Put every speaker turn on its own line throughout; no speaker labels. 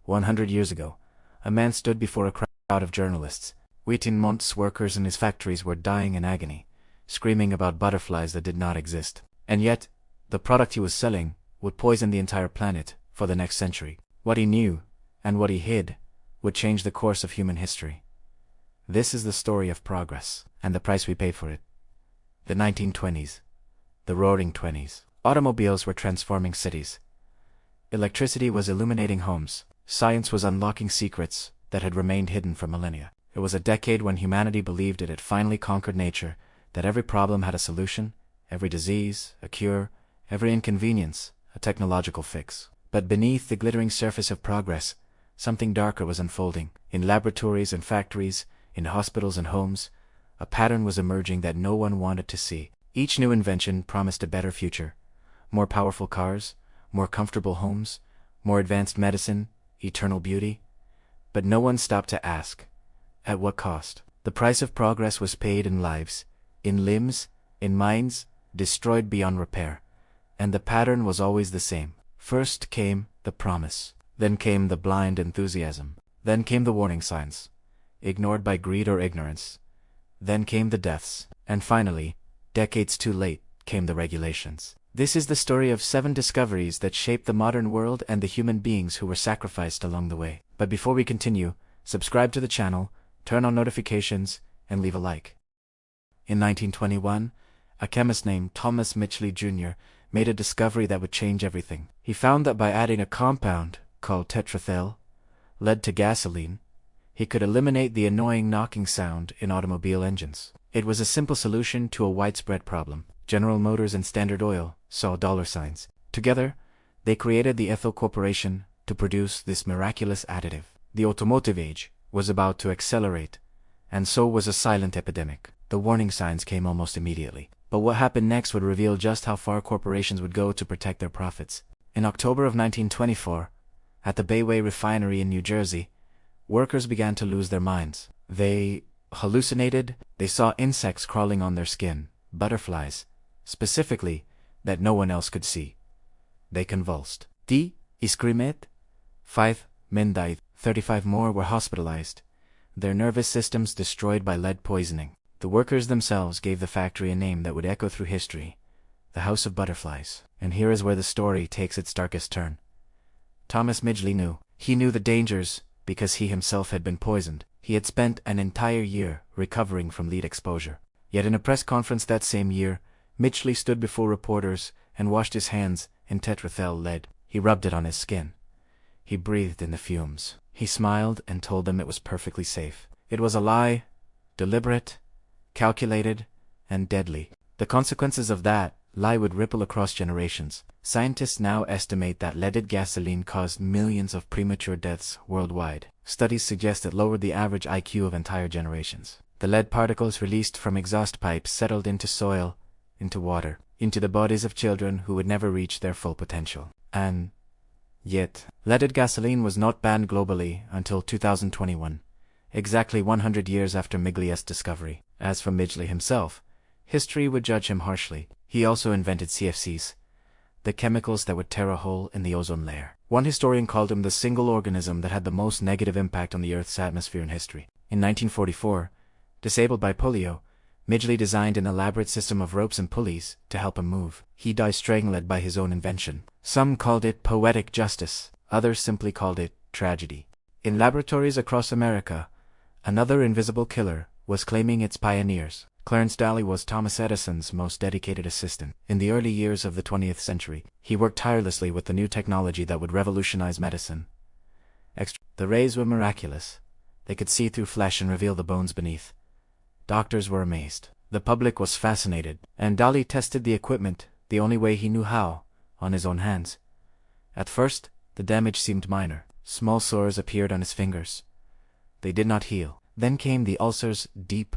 100 years ago, a man stood before a crowd of journalists. 18 months workers in his factories were dying in agony, screaming about butterflies that did not exist. And yet, the product he was selling would poison the entire planet for the next century. What he knew, and what he hid, would change the course of human history. This is the story of progress, and the price we paid for it. The 1920s. The Roaring Twenties. Automobiles were transforming cities. Electricity was illuminating homes. Science was unlocking secrets that had remained hidden for millennia. It was a decade when humanity believed it had finally conquered nature, that every problem had a solution, every disease, a cure, every inconvenience, a technological fix. But beneath the glittering surface of progress, something darker was unfolding. In laboratories and factories, in hospitals and homes, a pattern was emerging that no one wanted to see. Each new invention promised a better future. More powerful cars, more comfortable homes, more advanced medicine, eternal beauty. But no one stopped to ask, at what cost? The price of progress was paid in lives, in limbs, in minds, destroyed beyond repair. And the pattern was always the same. First came the promise. Then came the blind enthusiasm. Then came the warning signs, ignored by greed or ignorance. Then came the deaths. And finally, decades too late, came the regulations. This is the story of 7 discoveries that shaped the modern world and the human beings who were sacrificed along the way. But before we continue, subscribe to the channel, turn on notifications, and leave a like. In 1921, a chemist named Thomas Midgley Jr. made a discovery that would change everything. He found that by adding a compound called tetrathyl, lead to gasoline, he could eliminate the annoying knocking sound in automobile engines. It was a simple solution to a widespread problem. General Motors and Standard Oil saw dollar signs. Together, they created the Ethyl Corporation to produce this miraculous additive. The automotive age was about to accelerate, and so was a silent epidemic. The warning signs came almost immediately. But what happened next would reveal just how far corporations would go to protect their profits. In October of 1924, at the Bayway refinery in New Jersey, workers began to lose their minds. They hallucinated. They saw insects crawling on their skin, butterflies, specifically, that no one else could see. They convulsed. Die screamed. 5 men died. 35 more were hospitalized, their nervous systems destroyed by lead poisoning. The workers themselves gave the factory a name that would echo through history, the House of Butterflies. And here is where the story takes its darkest turn. Thomas Midgley knew. He knew the dangers because he himself had been poisoned. He had spent an entire year recovering from lead exposure. Yet in a press conference that same year, Midgley stood before reporters and washed his hands in tetrathyl lead. He rubbed it on his skin. He breathed in the fumes. He smiled and told them it was perfectly safe. It was a lie, deliberate, calculated, and deadly. The consequences of that lie would ripple across generations. Scientists now estimate that leaded gasoline caused millions of premature deaths worldwide. Studies suggest it lowered the average IQ of entire generations. The lead particles released from exhaust pipes settled into soil, into water, into the bodies of children who would never reach their full potential. And yet, leaded gasoline was not banned globally until 2021, exactly 100 years after Midgley's discovery. As for Midgley himself, history would judge him harshly. He also invented CFCs, the chemicals that would tear a hole in the ozone layer. One historian called him the single organism that had the most negative impact on the Earth's atmosphere in history. In 1944, disabled by polio, Midgley designed an elaborate system of ropes and pulleys to help him move. He died strangled by his own invention. Some called it poetic justice, others simply called it tragedy. In laboratories across America, another invisible killer was claiming its pioneers. Clarence Dally was Thomas Edison's most dedicated assistant. In the early years of the 20th century, he worked tirelessly with the new technology that would revolutionize medicine. The rays were miraculous. They could see through flesh and reveal the bones beneath. Doctors were amazed. The public was fascinated, and Dally tested the equipment the only way he knew how, on his own hands. At first, the damage seemed minor. Small sores appeared on his fingers. They did not heal. Then came the ulcers, deep,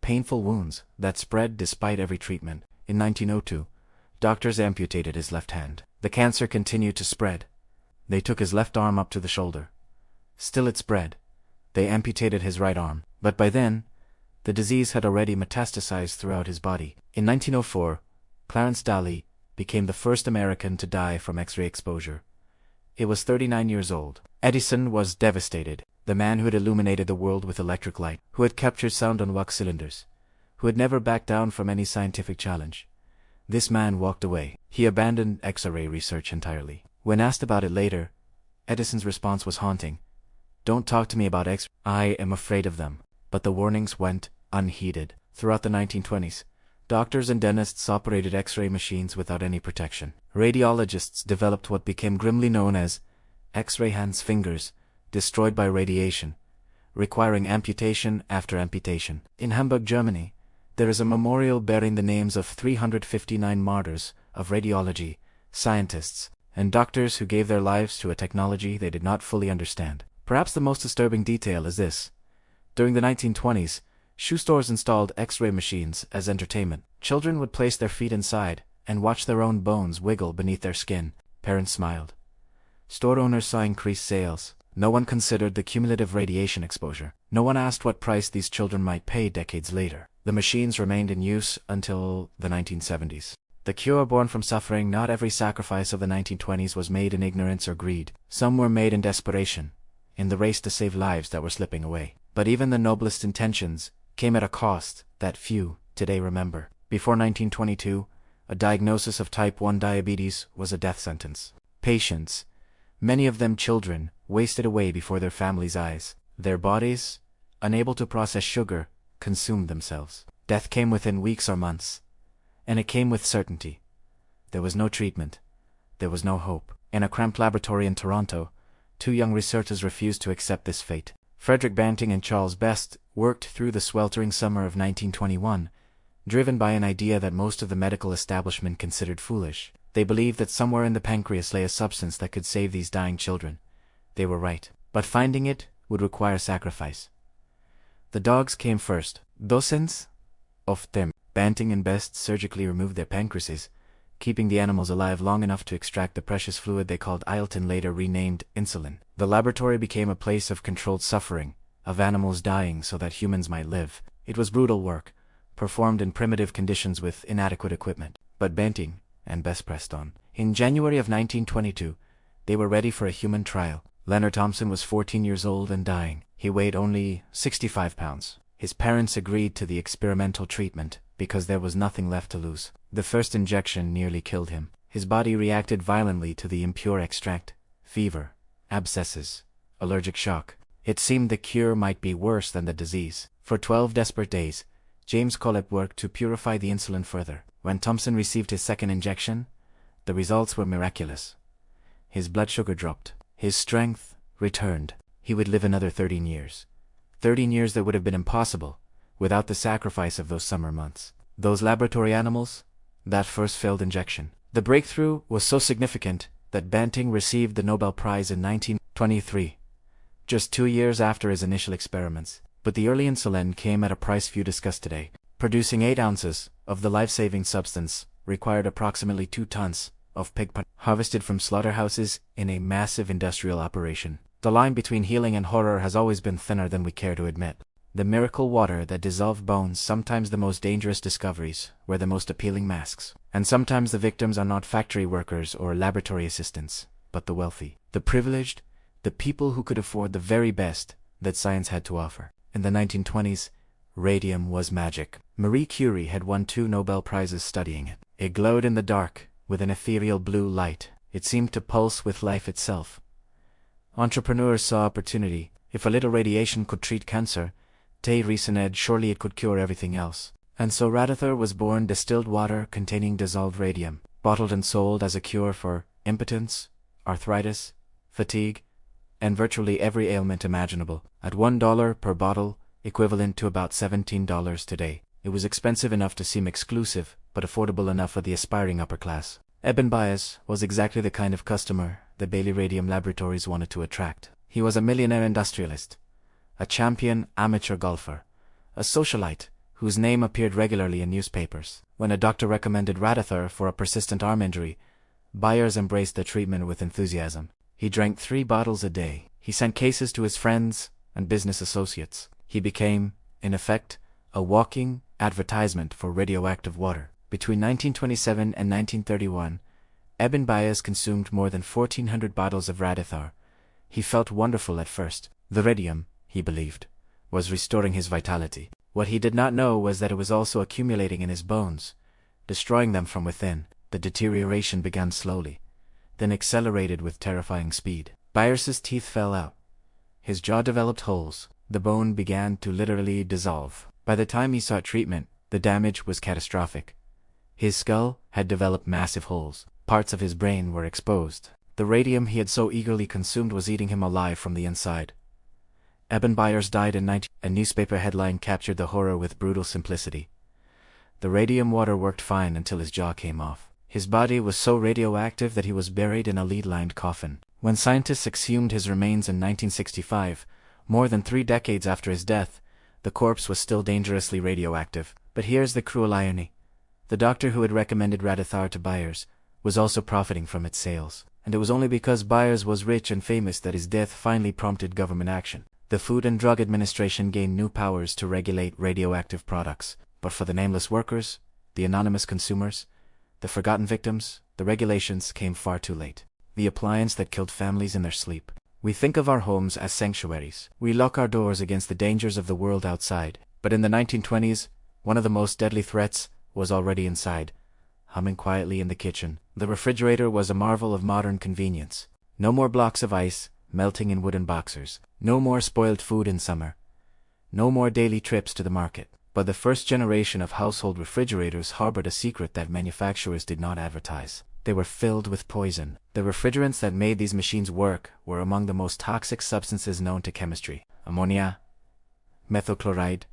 painful wounds that spread despite every treatment. In 1902, doctors amputated his left hand. The cancer continued to spread. They took his left arm up to the shoulder. Still it spread. They amputated his right arm. But by then, the disease had already metastasized throughout his body. In 1904, Clarence Dally became the first American to die from X-ray exposure. It was 39 years old. Edison was devastated. The man who had illuminated the world with electric light, who had captured sound on wax cylinders, who had never backed down from any scientific challenge. This man walked away. He abandoned X-ray research entirely. When asked about it later, Edison's response was haunting. "Don't talk to me about X. I am afraid of them." But the warnings went unheeded. Throughout the 1920s, doctors and dentists operated X-ray machines without any protection. Radiologists developed what became grimly known as X-ray hands, fingers, destroyed by radiation, requiring amputation after amputation. In Hamburg, Germany, there is a memorial bearing the names of 359 martyrs of radiology, scientists, and doctors who gave their lives to a technology they did not fully understand. Perhaps the most disturbing detail is this. During the 1920s, shoe stores installed X-ray machines as entertainment. Children would place their feet inside and watch their own bones wiggle beneath their skin. Parents smiled. Store owners saw increased sales. No one considered the cumulative radiation exposure. No one asked what price these children might pay decades later. The machines remained in use until the 1970s. The cure born from suffering. Not every sacrifice of the 1920s was made in ignorance or greed. Some were made in desperation, in the race to save lives that were slipping away. But even the noblest intentions came at a cost that few today remember. Before 1922, a diagnosis of type 1 diabetes was a death sentence. Patients, many of them children, wasted away before their families' eyes. Their bodies, unable to process sugar, consumed themselves. Death came within weeks or months, and it came with certainty. There was no treatment. There was no hope. In a cramped laboratory in Toronto, two young researchers refused to accept this fate. Frederick Banting and Charles worked through the sweltering summer of 1921, driven by an idea that most of the medical establishment considered foolish. They believed that somewhere in the pancreas lay a substance that could save these dying children. They were right, but finding it would require sacrifice. The dogs came first. Dozens of them. Banting and Best surgically removed their pancreases, keeping the animals alive long enough to extract the precious fluid they called ialtin, later renamed insulin. The laboratory became a place of controlled suffering, of animals dying so that humans might live. It was brutal work, performed in primitive conditions with inadequate equipment. But Banting and Best pressed on. In January of 1922, they were ready for a human trial. Leonard Thompson was 14 years old and dying. He weighed only 65 pounds. His parents agreed to the experimental treatment because there was nothing left to lose. The first injection nearly killed him. His body reacted violently to the impure extract. Fever, abscesses, allergic shock. It seemed the cure might be worse than the disease. For 12 desperate days, James Collett worked to purify the insulin further. When Thompson received his second injection, the results were miraculous. His blood sugar dropped. His strength returned. He would live another 13 years. 13 years that would have been impossible without the sacrifice of those summer months. Those laboratory animals, that first failed injection. The breakthrough was so significant that Banting received the Nobel Prize in 1923, just 2 years after his initial experiments. But the early insulin came at a price few discuss today. Producing 8 ounces of the life-saving substance required approximately 2 tons of pig punch harvested from slaughterhouses in a massive industrial operation. The line between healing and horror has always been thinner than we care to admit. The miracle water that dissolved bones, sometimes the most dangerous discoveries, were the most appealing masks. And sometimes the victims are not factory workers or laboratory assistants, but the wealthy, the privileged, the people who could afford the very best that science had to offer. In the 1920s, radium was magic. Marie Curie had won 2 Nobel Prizes studying it. It glowed in the dark with an ethereal blue light. It seemed to pulse with life itself. Entrepreneurs saw opportunity. If a little radiation could treat cancer, they reasoned, surely it could cure everything else. And so Radithor was born, distilled water containing dissolved radium, bottled and sold as a cure for impotence, arthritis, fatigue, and virtually every ailment imaginable. At $1 per bottle, equivalent to about $17 today. It was expensive enough to seem exclusive, but affordable enough for the aspiring upper class. Eben Byers was exactly the kind of customer the Bailey Radium Laboratories wanted to attract. He was a millionaire industrialist, a champion amateur golfer, a socialite whose name appeared regularly in newspapers. When a doctor recommended Radithor for a persistent arm injury, Byers embraced the treatment with enthusiasm. He drank 3 bottles a day. He sent cases to his friends and business associates. He became, in effect, a walking advertisement for radioactive water. Between 1927 and 1931, Eben Byers consumed more than 1,400 bottles of Radithor. He felt wonderful at first. The radium, he believed, was restoring his vitality. What he did not know was that it was also accumulating in his bones, destroying them from within. The deterioration began slowly, then accelerated with terrifying speed. Byers's teeth fell out. His jaw developed holes. The bone began to literally dissolve. By the time he sought treatment, the damage was catastrophic. His skull had developed massive holes. Parts of his brain were exposed. The radium he had so eagerly consumed was eating him alive from the inside. Eben Byers died in 19... A newspaper headline captured the horror with brutal simplicity. The radium water worked fine until his jaw came off. His body was so radioactive that he was buried in a lead-lined coffin. When scientists exhumed his remains in 1965, more than 3 decades after his death, the corpse was still dangerously radioactive. But here's the cruel irony. The doctor who had recommended Radithor to Byers was also profiting from its sales. And it was only because Byers was rich and famous that his death finally prompted government action. The Food and Drug Administration gained new powers to regulate radioactive products. But for the nameless workers, the anonymous consumers, the forgotten victims, the regulations came far too late. The appliance that killed families in their sleep. We think of our homes as sanctuaries. We lock our doors against the dangers of the world outside. But in the 1920s, one of the most deadly threats was already inside, humming quietly in the kitchen. The refrigerator was a marvel of modern convenience. No more blocks of ice melting in wooden boxers. No more spoiled food in summer. No more daily trips to the market. But the first generation of household refrigerators harbored a secret that manufacturers did not advertise. They were filled with poison. The refrigerants that made these machines work were among the most toxic substances known to chemistry. Ammonia, methyl chloride,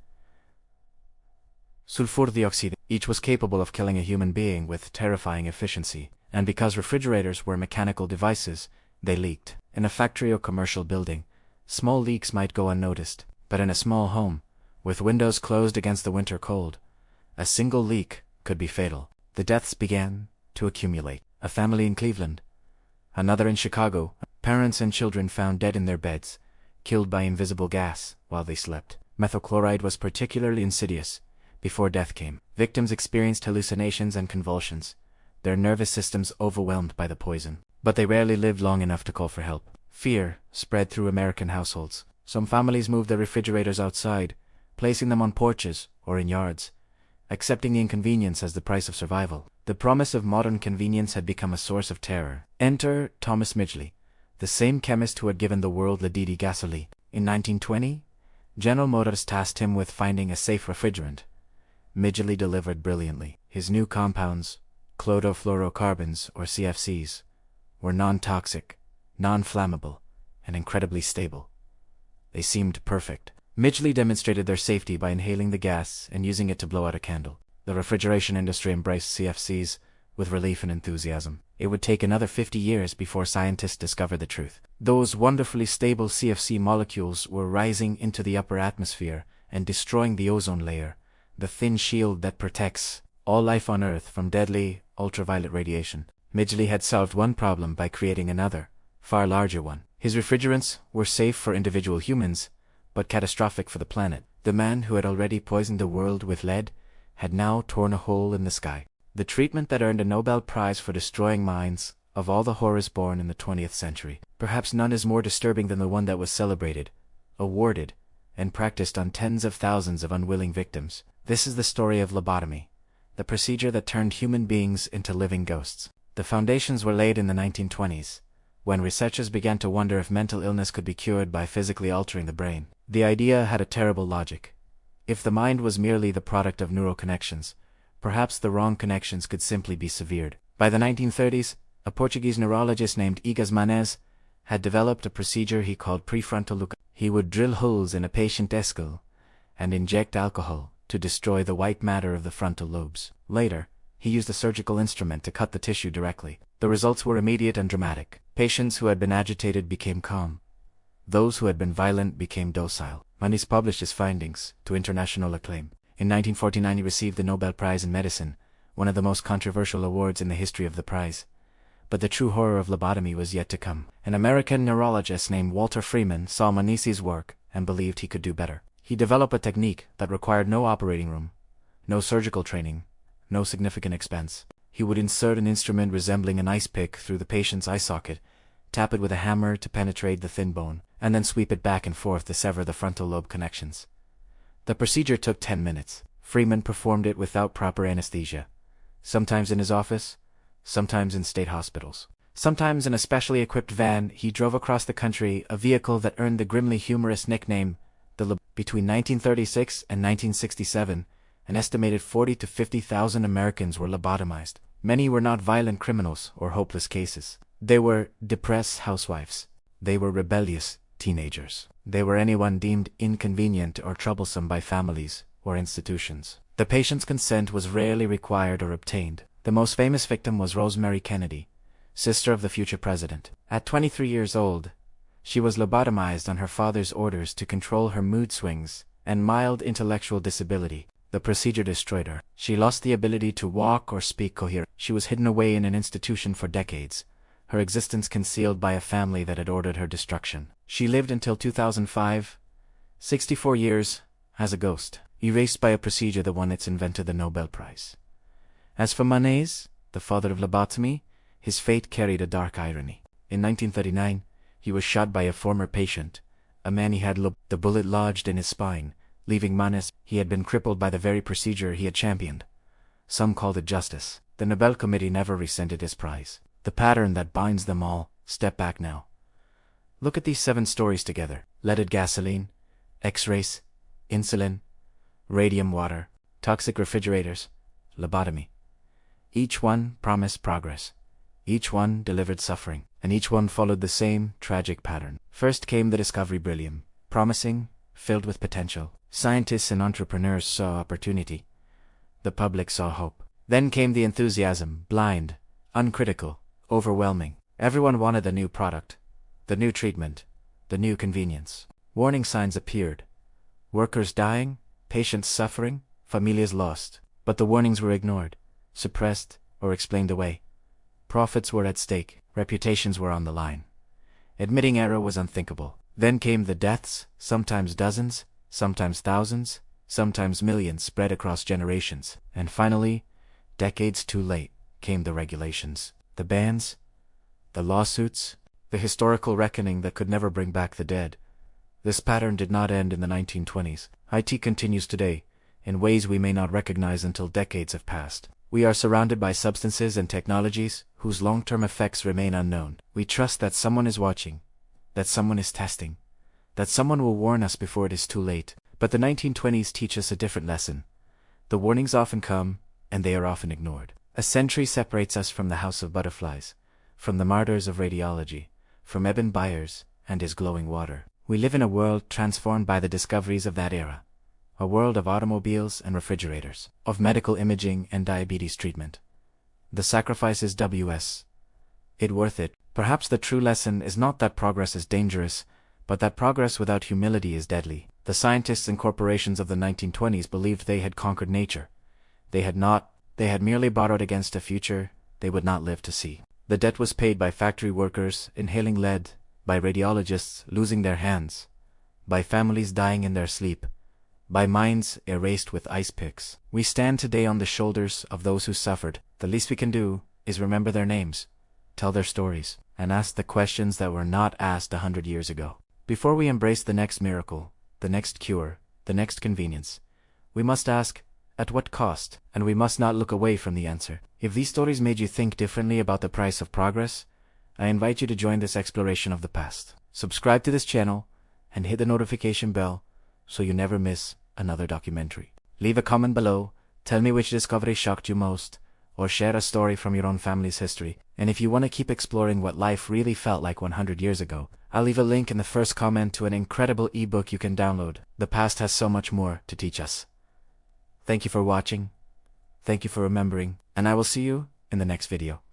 sulfur dioxide. Each was capable of killing a human being with terrifying efficiency. And because refrigerators were mechanical devices, they leaked. In a factory or commercial building, small leaks might go unnoticed. But in a small home, with windows closed against the winter cold, a single leak could be fatal. The deaths began to accumulate. A family in Cleveland, another in Chicago, parents and children found dead in their beds, killed by invisible gas while they slept. Methyl chloride was particularly insidious. Before death came, victims experienced hallucinations and convulsions, their nervous systems overwhelmed by the poison. But they rarely lived long enough to call for help. Fear spread through American households. Some families moved their refrigerators outside, placing them on porches or in yards, accepting the inconvenience as the price of survival. The promise of modern convenience had become a source of terror. Enter Thomas Midgley, the same chemist who had given the world Radithor gasoline. In 1920, General Motors tasked him with finding a safe refrigerant. Midgley delivered brilliantly. His new compounds, chlorofluorocarbons or CFCs, were non-toxic, non-flammable, and incredibly stable. They seemed perfect. Midgley demonstrated their safety by inhaling the gas and using it to blow out a candle. The refrigeration industry embraced CFCs with relief and enthusiasm. It would take another 50 years before scientists discovered the truth. Those wonderfully stable CFC molecules were rising into the upper atmosphere and destroying the ozone layer, the thin shield that protects all life on Earth from deadly ultraviolet radiation. Midgley had solved one problem by creating another, far larger one. His refrigerants were safe for individual humans, but catastrophic for the planet. The man who had already poisoned the world with lead had now torn a hole in the sky. The treatment that earned a Nobel Prize for destroying minds of all the horrors born in the 20th century. Perhaps none is more disturbing than the one that was celebrated, awarded, and practiced on tens of thousands of unwilling victims. This is the story of lobotomy, the procedure that turned human beings into living ghosts. The foundations were laid in the 1920s, when researchers began to wonder if mental illness could be cured by physically altering the brain. The idea had a terrible logic. If the mind was merely the product of neural connections, perhaps the wrong connections could simply be severed. By the 1930s, a Portuguese neurologist named Egas Manes had developed a procedure he called prefrontal lobotomy. He would drill holes in a patient's skull and inject alcohol to destroy the white matter of the frontal lobes. Later, he used a surgical instrument to cut the tissue directly. The results were immediate and dramatic. Patients who had been agitated became calm. Those who had been violent became docile. Manes published his findings to international acclaim. In 1949 he received the Nobel Prize in Medicine, one of the most controversial awards in the history of the prize. But the true horror of lobotomy was yet to come. An American neurologist named Walter Freeman saw Manes's work and believed he could do better. He developed a technique that required no operating room, no surgical training, no significant expense. He would insert an instrument resembling an ice pick through the patient's eye socket, tap it with a hammer to penetrate the thin bone, and then sweep it back and forth to sever the frontal lobe connections. The procedure took 10 minutes. Freeman performed it without proper anesthesia, sometimes in his office, sometimes in state hospitals. Sometimes in a specially equipped van, he drove across the country, a vehicle that earned the grimly humorous nickname, the Lobotomobile. Between 1936 and 1967, an estimated 40,000 to 50,000 Americans were lobotomized. Many were not violent criminals or hopeless cases. They were depressed housewives. They were rebellious teenagers. They were anyone deemed inconvenient or troublesome by families or institutions. The patient's consent was rarely required or obtained. The most famous victim was Rosemary Kennedy, sister of the future president. At 23 years old, she was lobotomized on her father's orders to control her mood swings and mild intellectual disability. The procedure destroyed her. She lost the ability to walk or speak coherently. She was hidden away in an institution for decades, her existence concealed by a family that had ordered her destruction. She lived until 2005, 64 years, as a ghost, erased by a procedure that won its inventor the Nobel Prize. As for Manet, the father of lobotomy, his fate carried a dark irony. In 1939, he was shot by a former patient, a man he had the bullet lodged in his spine, leaving Manet. He had been crippled by the very procedure he had championed. Some called it justice. The Nobel Committee never rescinded his prize. The pattern that binds them all. Step back now. Look at these 7 stories together. Leaded gasoline, X-rays, insulin, radium water, toxic refrigerators, lobotomy. Each one promised progress. Each one delivered suffering, and each one followed the same tragic pattern. First came the discovery brilliant, promising, filled with potential. Scientists and entrepreneurs saw opportunity. The public saw hope. Then came the enthusiasm, blind, uncritical, overwhelming. Everyone wanted the new product, the new treatment, the new convenience. Warning signs appeared. Workers dying, patients suffering, familias lost. But the warnings were ignored, suppressed, or explained away. Profits were at stake, reputations were on the line. Admitting error was unthinkable. Then came the deaths, sometimes dozens, sometimes thousands, sometimes millions spread across generations. And finally, decades too late, came the regulations, the bans, the lawsuits, the historical reckoning that could never bring back the dead. This pattern did not end in the 1920s. IT continues today, in ways we may not recognize until decades have passed. We are surrounded by substances and technologies whose long-term effects remain unknown. We trust that someone is watching, that someone is testing, that someone will warn us before it is too late. But the 1920s teach us a different lesson. The warnings often come, and they are often ignored. A century separates us from the House of Butterflies, from the martyrs of radiology, from Eben Byers and his glowing water. We live in a world transformed by the discoveries of that era. A world of automobiles and refrigerators, of medical imaging and diabetes treatment. The sacrifice is it worth it? Perhaps the true lesson is not that progress is dangerous, but that progress without humility is deadly. The scientists and corporations of the 1920s believed they had conquered nature. They had not. They had merely borrowed against a future they would not live to see. The debt was paid by factory workers inhaling lead, by radiologists losing their hands, by families dying in their sleep, by minds erased with ice picks. We stand today on the shoulders of those who suffered. The least we can do is remember their names, tell their stories, and ask the questions that were not asked 100 years ago. Before we embrace the next miracle, the next cure, the next convenience, we must ask, at what cost? And we must not look away from the answer. If these stories made you think differently about the price of progress, I invite you to join this exploration of the past. Subscribe to this channel and hit the notification bell so you never miss another documentary. Leave a comment below, tell me which discovery shocked you most, or share a story from your own family's history. And if you want to keep exploring what life really felt like 100 years ago, I'll leave a link in the first comment to an incredible ebook you can download. The past has so much more to teach us. Thank you for watching, thank you for remembering, and I will see you in the next video.